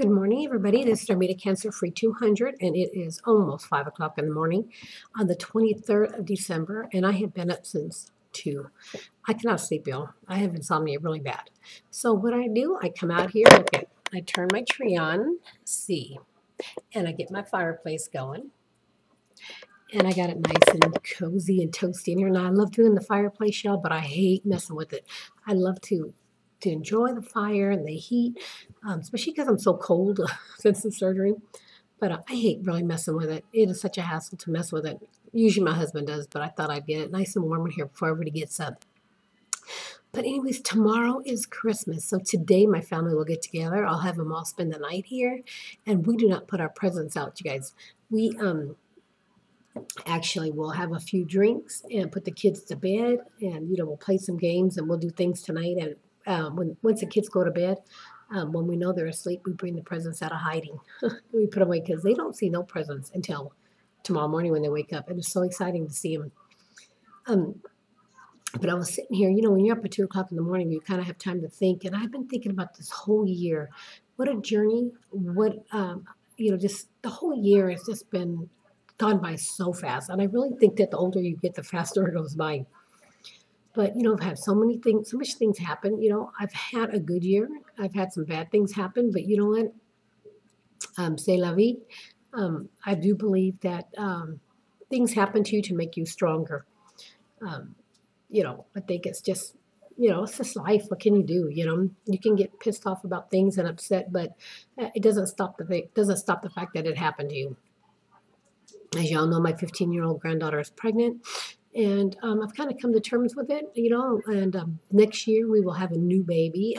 Good morning, everybody. This is Armida Cancer Free 200, and it is almost 5 o'clock in the morning on the 23rd of December, and I have been up since 2. I cannot sleep, y'all. I have insomnia really bad. So what I do, I come out here, look at, I turn my tree on, see, and I get my fireplace going, and I got it nice and cozy and toasty in here. Now, I love doing the fireplace, y'all, but I hate messing with it. I love to enjoy the fire and the heat, especially because I'm so cold since the surgery. But I hate really messing with it. It is such a hassle to mess with it. Usually my husband does, but I thought I'd get it nice and warm in here before everybody gets up. But anyways, tomorrow is Christmas. So today my family will get together. I'll have them all spend the night here. And we do not put our presents out, you guys. We actually will have a few drinks and put the kids to bed. And, we'll play some games and we'll do things tonight. And once the kids go to bed, when we know they're asleep, we bring the presents out of hiding. We put them away because they don't see no presents until tomorrow morning when they wake up. And it's so exciting to see them. But I was sitting here, when you're up at 2 o'clock in the morning, you kind of have time to think. And I've been thinking about this whole year. What a journey. What, just the whole year has just been gone by so fast. And I really think that the older you get, the faster it goes by. But, I've had so much things happen. I've had a good year. I've had some bad things happen. But you know what? C'est la vie. I do believe that things happen to you to make you stronger. I think it's just, it's just life. What can you do? You can get pissed off about things and upset, but it doesn't stop the fact that it happened to you. As y'all know, my 15-year-old granddaughter is pregnant. And I've kind of come to terms with it, and next year we will have a new baby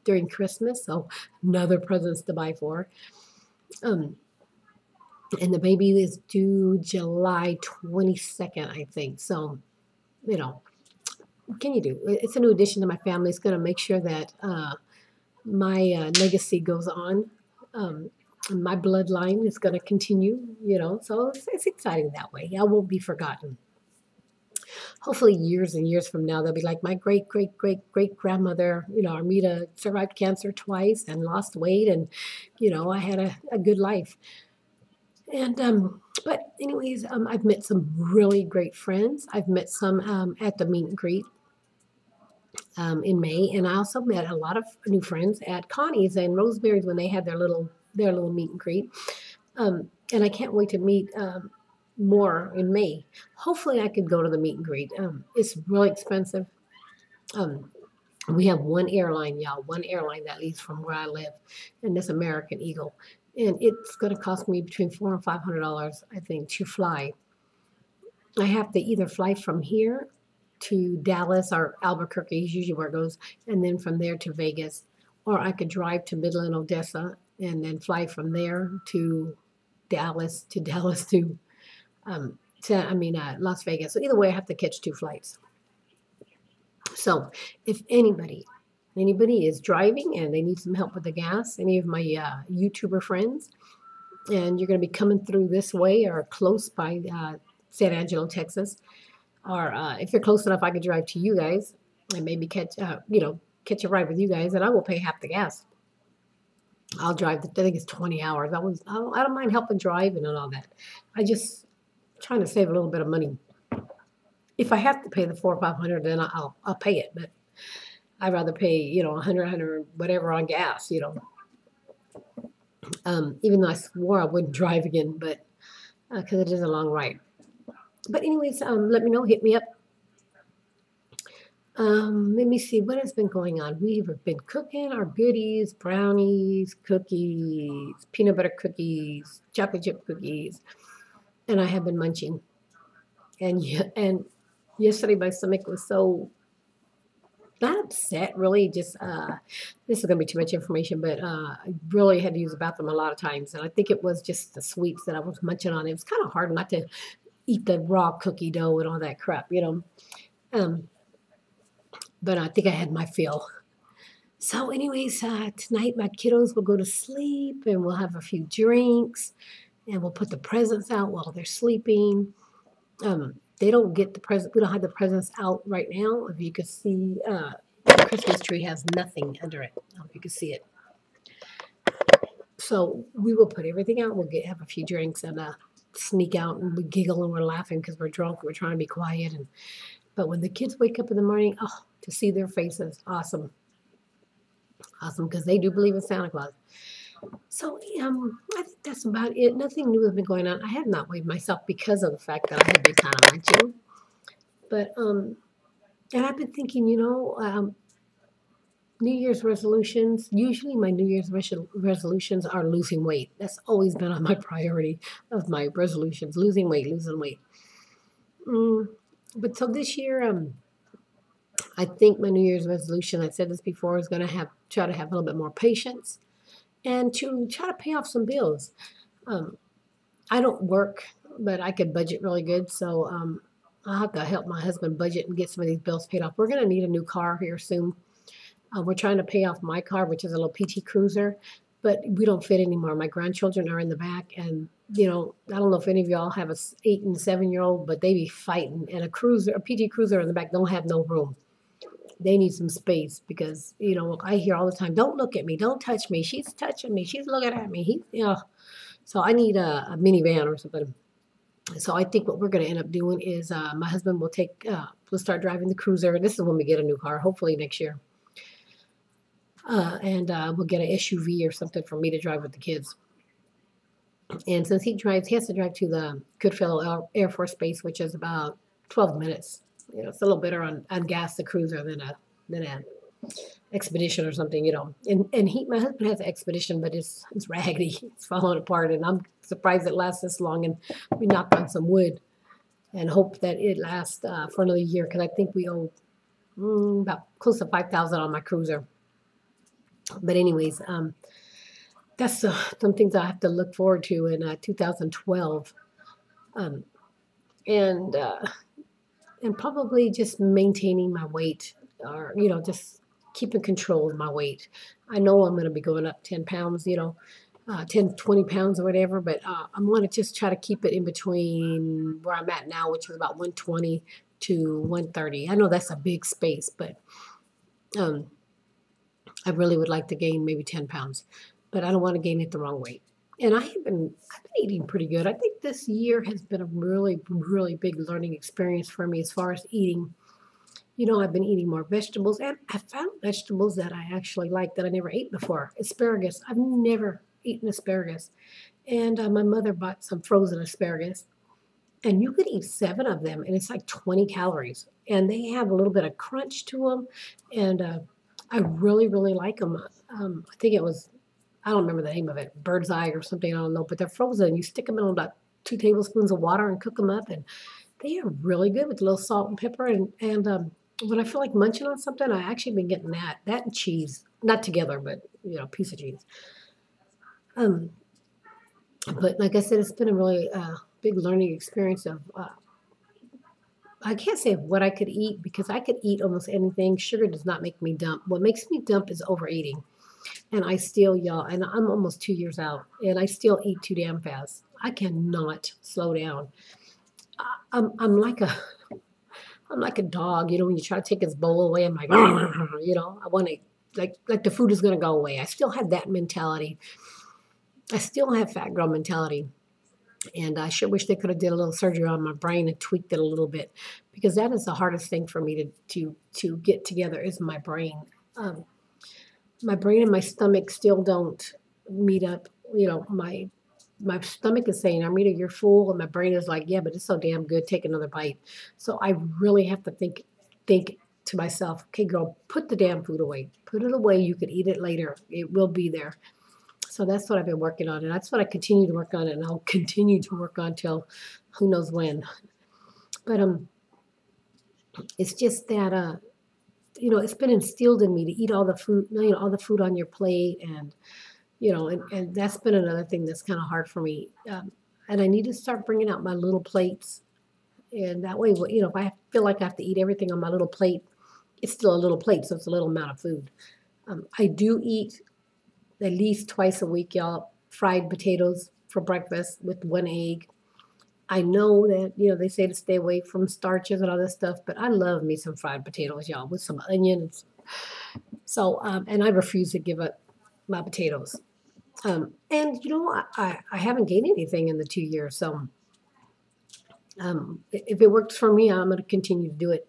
during Christmas, so another presents to buy for. And the baby is due July 22nd, I think. So, what can you do? It's a new addition to my family. It's going to make sure that my legacy goes on. My bloodline is going to continue, so it's exciting that way. I won't be forgotten. Hopefully years and years from now, they'll be like my great-great-great-great-grandmother, Armida survived cancer twice and lost weight, and, I had a good life. And, but anyways, I've met some really great friends. I've met some at the meet and greet in May, and I also met a lot of new friends at Connie's and Rosemary's when they had their little meet and greet. And I can't wait to meet more in May. Hopefully I could go to the meet and greet. It's really expensive. We have one airline, y'all, that leaves from where I live, and that's American Eagle. And it's going to cost me between $400 and $500, I think, to fly. I have to either fly from here to Dallas or Albuquerque is usually where it goes, and then from there to Vegas. Or I could drive to Midland, Odessa, and then fly from there to Dallas to Las Vegas. So either way, I have to catch 2 flights. So if anybody is driving and they need some help with the gas, any of my YouTuber friends, and you're going to be coming through this way or close by San Angelo, Texas, or if you're close enough, I could drive to you guys and maybe catch a ride with you guys, and I will pay half the gas. I'll drive. I think it's 20 hours. I don't mind helping driving and all that. I just trying to save a little bit of money. If I have to pay the $400 or $500, then I'll pay it. But I'd rather pay, $100 whatever on gas, even though I swore I wouldn't drive again, but because it is a long ride. But anyways, let me know. Hit me up. Let me see what has been going on. We've been cooking our goodies, brownies, cookies, peanut butter cookies, chocolate chip cookies, and I have been munching. And yesterday my stomach was so not upset, really. Just this is gonna be too much information, but I really had to use the bathroom a lot of times, and I think it was just the sweets that I was munching on. It was kind of hard not to eat the raw cookie dough and all that crap, But I think I had my fill. So anyways, tonight my kiddos will go to sleep and we'll have a few drinks and we'll put the presents out while they're sleeping. They don't get the present. We don't have the presents out right now. If you could see, the Christmas tree has nothing under it. I don't know if you can see it. So we will put everything out. We'll have a few drinks and sneak out, and we giggle and we're laughing because we're drunk. We're trying to be quiet, and but when the kids wake up in the morning, oh, to see their faces, awesome, awesome, because they do believe in Santa Claus. So I think that's about it. Nothing new has been going on. I have not weighed myself because of the fact that I have been kind of munching, but and I've been thinking, New Year's resolutions. Usually, my New Year's resolutions are losing weight. That's always been on my priority of my resolutions: losing weight, losing weight. Mm, but so this year, I think my New Year's resolution, I said this before, is going to try to have a little bit more patience and to try to pay off some bills. Um, I don't work, but I could budget really good, so I'll have to help my husband budget and get some of these bills paid off. We're going to need a new car here soon. We're trying to pay off my car, which is a little PT Cruiser, but we don't fit anymore. My grandchildren are in the back, and I don't know if any of y'all have a 8 and 7-year-old, but they be fighting. And a PT Cruiser in the back don't have no room. They need some space because I hear all the time, "Don't look at me, don't touch me. She's touching me. She's looking at me." So I need a minivan or something. So I think what we're going to end up doing is my husband we'll start driving the Cruiser. This is when we get a new car, hopefully next year. And we'll get an SUV or something for me to drive with the kids. And since he has to drive to the Goodfellow Air Force Base, which is about 12 minutes. It's a little better on gas, the Cruiser, than a Expedition or something. And my husband has an Expedition, but it's raggedy. It's falling apart, and I'm surprised it lasts this long. And we knocked on some wood and hope that it lasts for another year, because I think we owe about close to $5,000 on my Cruiser. But anyways, that's some things I have to look forward to in 2012, and probably just maintaining my weight, or just keeping control of my weight. I know I'm going to be going up 10 pounds, 10, 20 pounds or whatever, but I'm going to just try to keep it in between where I'm at now, which is about 120 to 130. I know that's a big space, but I really would like to gain maybe 10 pounds, but I don't want to gain it the wrong way. And I've been eating pretty good. I think this year has been a really, really big learning experience for me as far as eating. I've been eating more vegetables, and I found vegetables that I actually like that I never ate before. Asparagus. I've never eaten asparagus. And my mother bought some frozen asparagus, and you could eat 7 of them, and it's like 20 calories. And they have a little bit of crunch to them, and I really, really like them. I think I don't remember the name of it, bird's eye or something, I don't know, but they're frozen. You stick them in about 2 tablespoons of water and cook them up, and they are really good with a little salt and pepper. And when I feel like munching on something, I actually been getting that and cheese, not together, but a piece of cheese. But like I said, it's been a really big learning experience of. I can't say what I could eat, because I could eat almost anything. Sugar does not make me dump. What makes me dump is overeating. And and I'm almost 2 years out, and I still eat too damn fast. I cannot slow down. I'm like a dog, when you try to take his bowl away, I'm like, I want to, like the food is going to go away. I still have that mentality. I still have fat girl mentality. And I sure wish they could have did a little surgery on my brain and tweaked it a little bit, because that is the hardest thing for me to get together is my brain. My brain and my stomach still don't meet up. My stomach is saying, "Armida, you're full," and my brain is like, "Yeah, but it's so damn good. Take another bite." So I really have to think to myself, "Okay, girl, put the damn food away. Put it away. You can eat it later. It will be there." So that's what I've been working on, and that's what I continue to work on, and I'll continue to work on till who knows when. But it's just that it's been instilled in me to eat all the food, all the food on your plate, and and that's been another thing that's kind of hard for me. And I need to start bringing out my little plates, and that way, if I feel like I have to eat everything on my little plate, it's still a little plate, so it's a little amount of food. I do eat at least twice a week, y'all, fried potatoes for breakfast with 1 egg. I know that, they say to stay away from starches and all this stuff, but I love me some fried potatoes, y'all, with some onions. So, and I refuse to give up my potatoes. And you know, I haven't gained anything in the 2 years. So if it works for me, I'm going to continue to do it.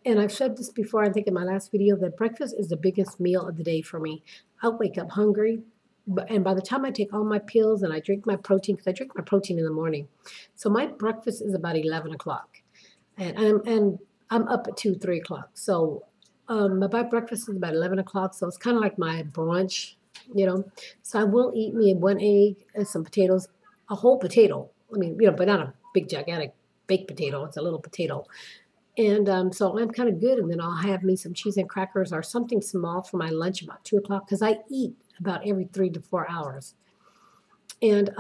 And I've said this before, I think in my last video, that breakfast is the biggest meal of the day for me. I'll wake up hungry, and by the time I take all my pills and I drink my protein, because I drink my protein in the morning, so my breakfast is about 11 o'clock. And I'm up at 2, 3 o'clock. So my breakfast is about 11 o'clock. So it's kind of like my brunch, you know. So I will eat me one egg and some potatoes, a whole potato. I mean, but not a big gigantic baked potato. It's a little potato. And so I'm kind of good. And then I'll have me some cheese and crackers or something small for my lunch about 2 o'clock, because I eat about every 3 to 4 hours. And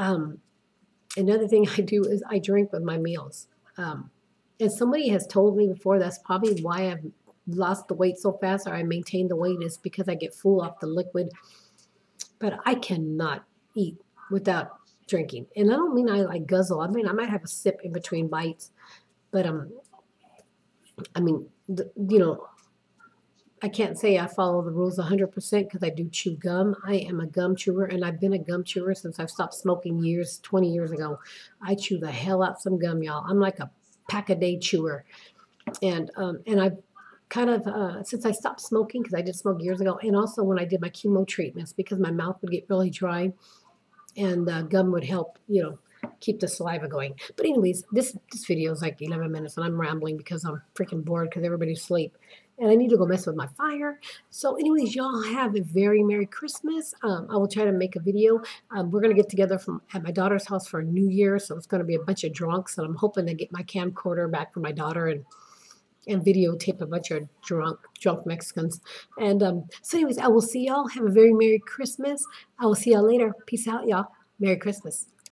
another thing I do is I drink with my meals. And somebody has told me before that's probably why I've lost the weight so fast, or I maintain the weight, is because I get full off the liquid. But I cannot eat without drinking. And I don't mean I like guzzle. I mean, I might have a sip in between bites. But I mean, I can't say I follow the rules 100% because I do chew gum. I am a gum chewer, and I've been a gum chewer since I've stopped smoking 20 years ago. I chew the hell out some gum, y'all. I'm like a pack-a-day chewer. And I've kind of, since I stopped smoking, because I did smoke years ago, and also when I did my chemo treatments, because my mouth would get really dry, and gum would help, keep the saliva going. But anyways, this video is like 11 minutes, and I'm rambling because I'm freaking bored because everybody's asleep. And I need to go mess with my fire. So anyways, y'all have a very Merry Christmas. I will try to make a video. We're going to get together at my daughter's house for New Year. So it's going to be a bunch of drunks. And I'm hoping to get my camcorder back from my daughter and videotape a bunch of drunk Mexicans. And so anyways, I will see y'all. Have a very Merry Christmas. I will see y'all later. Peace out, y'all. Merry Christmas.